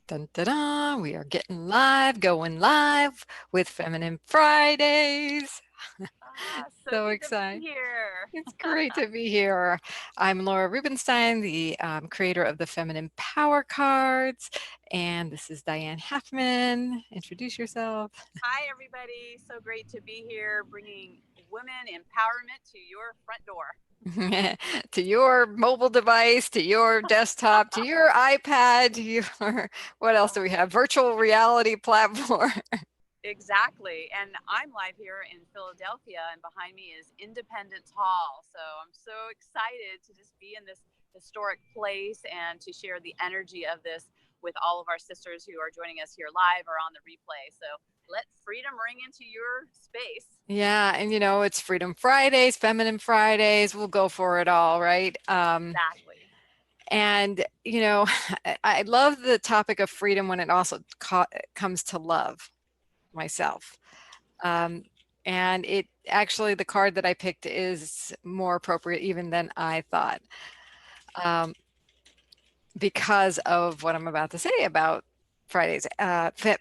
Dun, dun, dun. We are getting live, going live with Feminine Fridays. So So good to be excited. here. It's great to be here. I'm Laura Rubenstein, the creator of the Feminine Power Cards. And this is Diane Halfman. Introduce yourself. Hi, everybody. So great to be here bringing women empowerment to your front door. To your mobile device, to your desktop, to your iPad, to your, what else do we have? Virtual reality platform. Exactly. And I'm live here in Philadelphia, and behind me is Independence Hall. So I'm so excited to just be in this historic place and to share the energy of this with all of our sisters who are joining us here live or on the replay. So let freedom ring into your space. Yeah, and it's Freedom Fridays, Feminine Fridays. We'll go for it all, right? Exactly. And I love the topic of freedom when it also comes to love myself. Yes. And it actually, the card that I picked is more appropriate even than I thought, um, because of what I'm about to say about Fridays,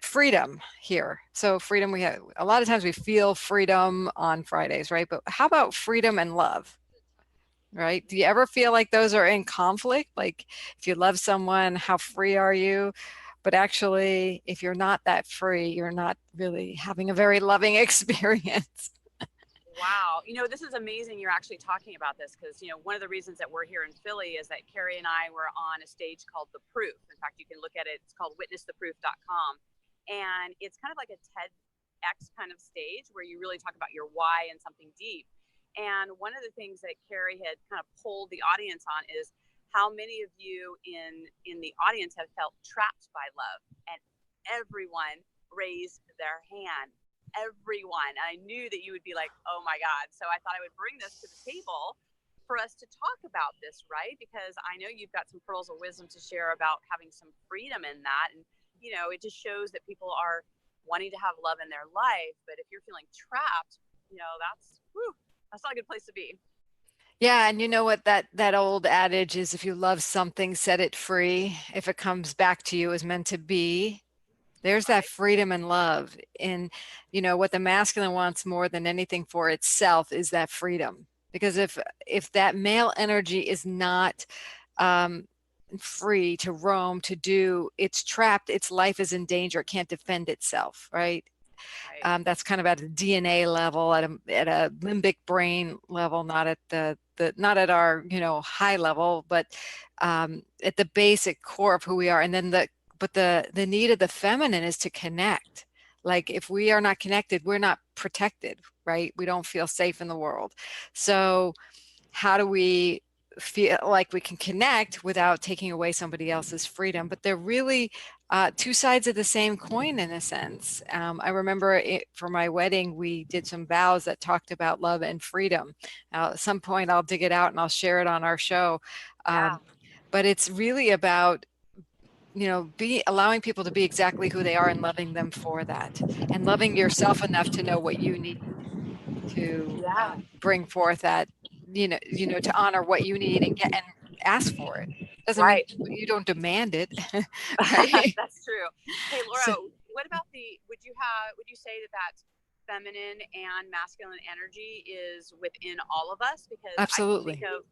freedom here. So freedom, we have a lot of times we feel freedom on Fridays, right? But how about freedom and love? Right? Do you ever feel like those are in conflict? Like if you love someone, how free are you? But actually, if you're not that free, you're not really having a very loving experience. Wow. This is amazing you're actually talking about this because, one of the reasons that we're here in Philly is that Carrie and I were on a stage called The Proof. In fact, you can look at it. It's called witnesstheproof.com. And it's kind of like a TEDx kind of stage where you really talk about your why and something deep. And one of the things that Carrie had kind of pulled the audience on is how many of you in the audience have felt trapped by love. And everyone raised their hand, everyone. I knew that you would be like, oh my God. So I thought I would bring this to the table for us to talk about this, right? Because I know you've got some pearls of wisdom to share about having some freedom in that. And, it just shows that people are wanting to have love in their life. But if you're feeling trapped, that's not a good place to be. Yeah, and you know what that old adage is, if you love something, set it free. If it comes back to you as meant to be, there's that Right. freedom and love. And what the masculine wants more than anything for itself is that freedom. Because if that male energy is not um, free to roam, to do, it's trapped, its life is in danger, it can't defend itself, right? Right. That's kind of at a DNA level, at a limbic brain level, not at the not at our high level, but at the basic core of who we are. And then the need of the feminine is to connect. Like if we are not connected, we're not protected, right? We don't feel safe in the world. So how do we feel like we can connect without taking away somebody else's freedom? But they're really two sides of the same coin in a sense. I remember for my wedding, we did some vows that talked about love and freedom. At some point, I'll dig it out and I'll share it on our show. Yeah. But it's really about be allowing people to be exactly who they are and loving them for that, and loving yourself enough to know what you need to Yeah. bring forth that to honor what you need and get and ask for it. Doesn't mean Right. you don't demand it. Right? That's true. Hey, So, Laura, what about would you say that feminine and masculine energy is within all of us? Because I can think absolutely. of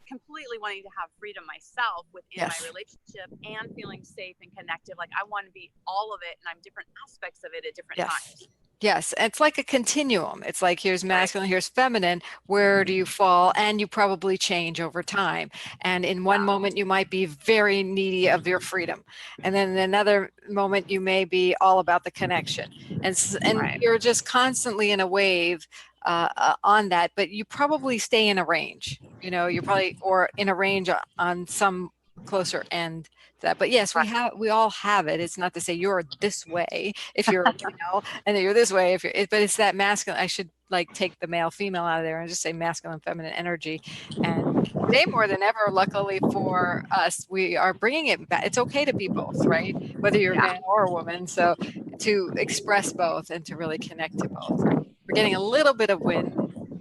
completely wanting to have freedom myself within my Yes. relationship and feeling safe and connected. Like I want to be all of it and I'm different aspects of it at different Yes. times. Yes. It's like a continuum. It's like here's Right. masculine, here's feminine. Where do you fall? And you probably change over time. And in one Yeah. moment, you might be very needy of your freedom. And then in another moment, you may be all about the connection. And Right. you're just constantly in a wave on that, but you probably stay in a range. You're probably, or in a range on some closer end to that. But yes, Right. we all have it. It's not to say you're this way if you're a male, and then you're this way if but it's that masculine. I should like take the male female out of there and just say masculine feminine energy. And today more than ever, luckily for us, we are bringing it back. It's okay to be both, right? Whether you're a Yeah. man or a woman. So to express both and to really connect to both. We're getting a little bit of wind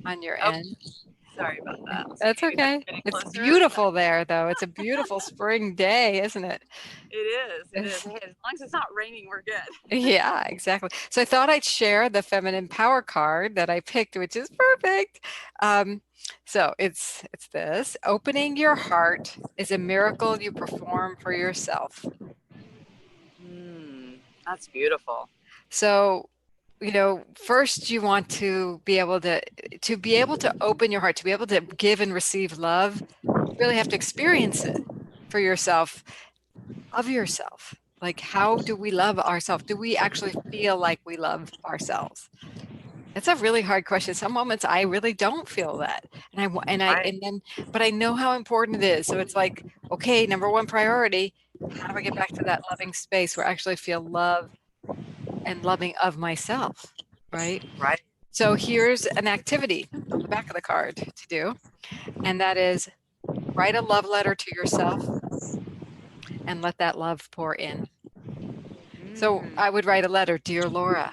on your Oh, end. Sorry about that. Let's see, That's maybe that's okay. getting It's closer. beautiful there, though. It's a beautiful spring day, isn't it? It is. It is. Hey, as long as it's not raining, we're good. Yeah, exactly. So I thought I'd share the feminine power card that I picked, which is perfect. So it's this. Opening your heart is a miracle you perform for yourself. That's beautiful. So, first you want to be able to open your heart, to be able to give and receive love, you really have to experience it for yourself, of yourself. Like, how do we love ourselves? Do we actually feel like we love ourselves? It's a really hard question. Some moments I really don't feel that. Right. But I know how important it is. So it's like, okay, number one priority, how do I get back to that loving space where I actually feel love and loving of myself, right? Right. So here's an activity on the back of the card to do, and that is write a love letter to yourself and let that love pour in. So I would write a letter, dear Laura,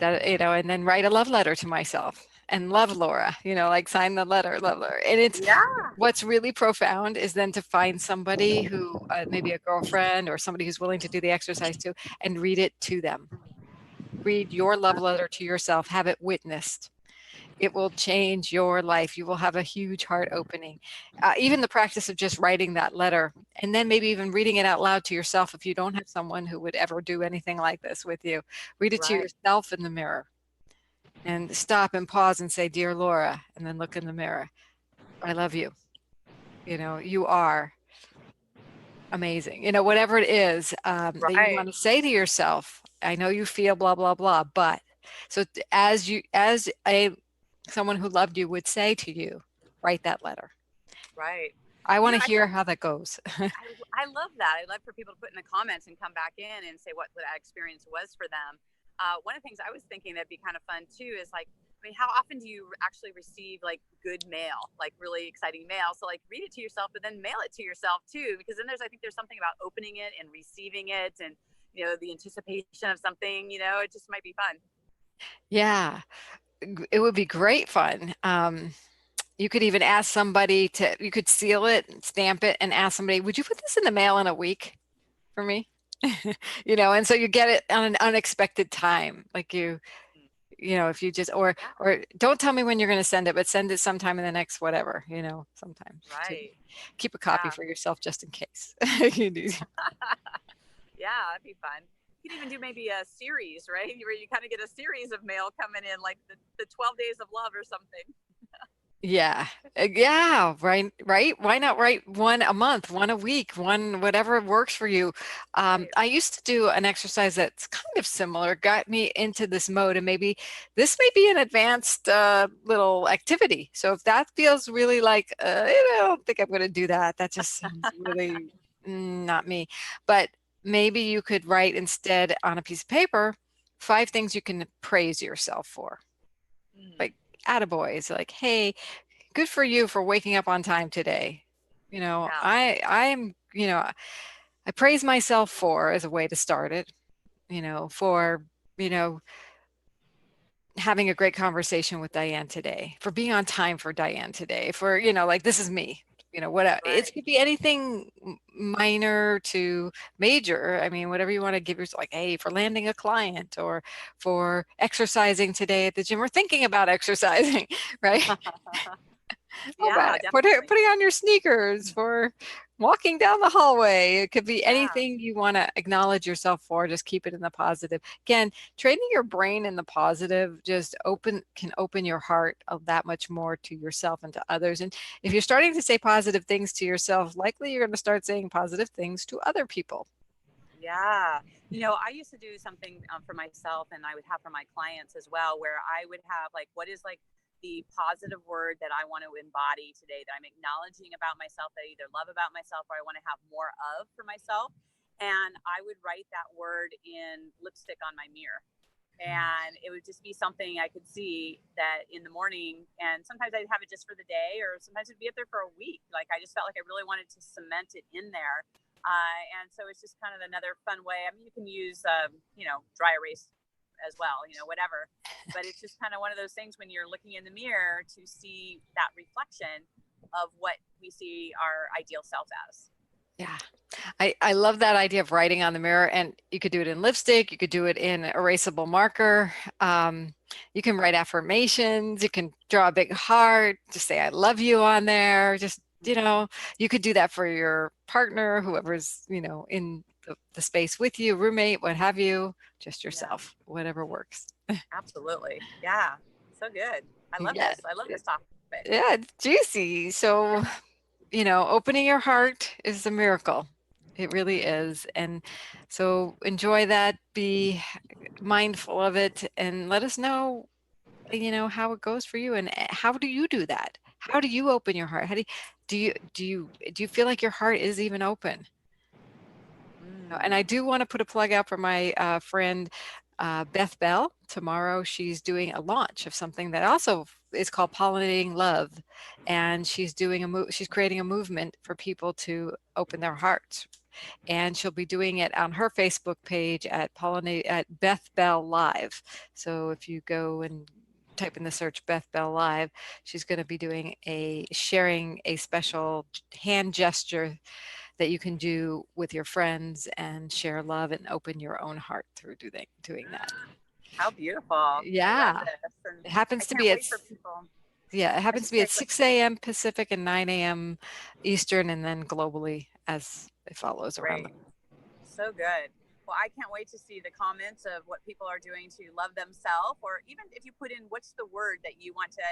and then write a love letter to myself and love Laura, like sign the letter, love Laura. And it's Yeah. what's really profound is then to find somebody who, maybe a girlfriend or somebody who's willing to do the exercise too, and read it to them. Read your love letter to yourself, have it witnessed. It will change your life. You will have a huge heart opening. Even the practice of just writing that letter and then maybe even reading it out loud to yourself if you don't have someone who would ever do anything like this with you. Read it to Right. yourself in the mirror and stop and pause and say, dear Laura, and then look in the mirror. I love you. You are amazing. Whatever it is that you Right. want to say to yourself. I know you feel blah, blah, blah, but so as someone who loved you would say to you, write that letter. Right. I want to I hear how that goes. I love that. I love for people to put in the comments and come back in and say what that experience was for them. One of the things I was thinking that'd be kind of fun too is like, I mean, how often do you actually receive like good mail, like really exciting mail? So like read it to yourself, but then mail it to yourself too, because then I think there's something about opening it and receiving it and, the anticipation of something, it just might be fun. Yeah, it would be great fun. You could even ask somebody you could seal it, stamp it, and ask somebody, would you put this in the mail in a week for me? And so you get it on an unexpected time. Like if you just, or don't tell me when you're going to send it, but send it sometime in the next whatever, sometime. Right. Keep a copy Yeah. for yourself just in case. You do. Yeah, that'd be fun. You could even do maybe a series, right? Where you kind of get a series of mail coming in, like the 12 days of love or something. Yeah. Yeah. Right. Why not write one a month, one a week, one, whatever works for you. Right. I used to do an exercise that's kind of similar, got me into this mode, and maybe this may be an advanced little activity. So if that feels really like, I don't think I'm going to do that. That just sounds really not me. But maybe you could write instead on a piece of paper 5 things you can praise yourself for. Like, attaboys, like, hey, good for you for waking up on time today. Yeah. I praise myself for, as a way to start it, for, having a great conversation with Diane today, for being on time for Diane today, for, like, this is me, whatever. Right. It could be anything minor to major. I mean, whatever you want to give yourself, like, hey, for landing a client, or for exercising today at the gym, or thinking about exercising, right? Yeah, Putting on your sneakers, for walking down the hallway. It could be Yeah. anything you want to acknowledge yourself for. Just keep it in the positive. Again, training your brain in the positive can open your heart that much more to yourself and to others. And if you're starting to say positive things to yourself, likely you're going to start saying positive things to other people. Yeah. I used to do something for myself, and I would have for my clients as well, where I would have like, what is like the positive word that I want to embody today, that I'm acknowledging about myself, that I either love about myself or I want to have more of for myself. And I would write that word in lipstick on my mirror. And it would just be something I could see that in the morning. And sometimes I'd have it just for the day, or sometimes it'd be up there for a week. Like I just felt like I really wanted to cement it in there. And so it's just kind of another fun way. I mean, you can use, dry erase as well, whatever. but it's just kind of one of those things when you're looking in the mirror to see that reflection of what we see our ideal self as. Yeah. I love that idea of writing on the mirror, and you could do it in lipstick. You could do it in erasable marker. You can write affirmations. You can draw a big heart, just say, I love you on there. Just, you could do that for your partner, whoever's, in the space with you, roommate, what have you, just yourself, whatever works. Absolutely. Yeah. So good. I love this. I love this topic. Yeah, it's juicy. So, opening your heart is a miracle. It really is. And so enjoy that, be mindful of it, and let us know, how it goes for you. And how do you do that? How do you open your heart? How do you feel like your heart is even open? And I do want to put a plug out for my friend Beth Bell. Tomorrow she's doing a launch of something that also is called Pollinating Love, and she's doing she's creating a movement for people to open their hearts, and she'll be doing it on her Facebook page at Beth Bell Live. So if you go and type in the search Beth Bell Live, she's going to be sharing a special hand gesture that you can do with your friends and share love and open your own heart through doing that. How beautiful. Yeah. It happens to be at 6 a.m. Pacific and 9 a.m. Eastern, and then globally as it follows around. So good. Well, I can't wait to see the comments of what people are doing to love themselves, or even if you put in what's the word that you want to,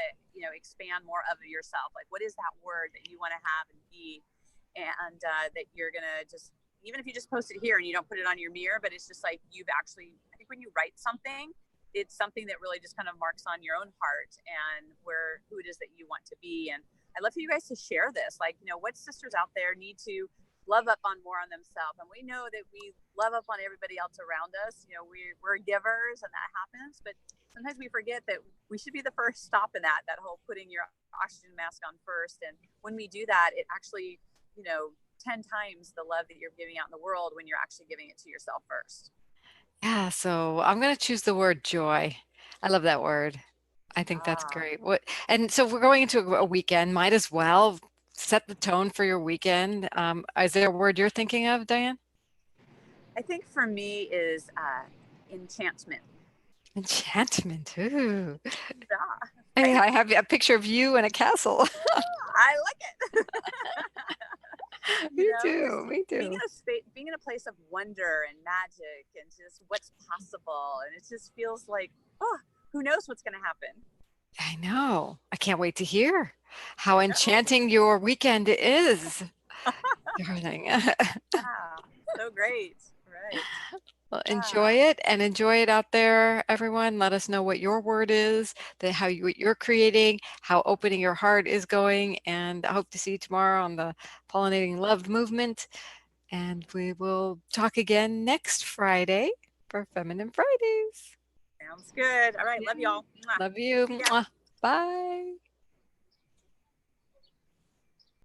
expand more of yourself. Like, what is that word that you want to have and be? And that you're going to just, even if you just post it here and you don't put it on your mirror, but it's just like you've actually, I think when you write something, it's something that really just kind of marks on your own heart and who it is that you want to be. And I'd love for you guys to share this. Like, what sisters out there need to love up on more on themselves? And we know that we love up on everybody else around us. We're givers, and that happens, but sometimes we forget that we should be the first stop in that whole putting your oxygen mask on first. And when we do that, it actually, 10 times the love that you're giving out in the world when you're actually giving it to yourself first. Yeah, so I'm going to choose the word joy. I love that word. I think that's great. And so we're going into a weekend, might as well set the tone for your weekend. Is there a word you're thinking of, Diane? I think for me is enchantment. Enchantment. Ooh. Yeah. I have a picture of you in a castle. I like it. Me too. Being in a place of wonder and magic and just what's possible. And it just feels like, who knows what's going to happen. I know. I can't wait to hear how enchanting your weekend is, darling. Yeah, so great. Right. Well, enjoy it, and enjoy it out there, everyone. Let us know what your word is, what you're creating, how opening your heart is going, and I hope to see you tomorrow on the Pollinating Love movement. And we will talk again next Friday for Feminine Fridays. Sounds good. All right. Love y'all. Love you. Yeah. Bye.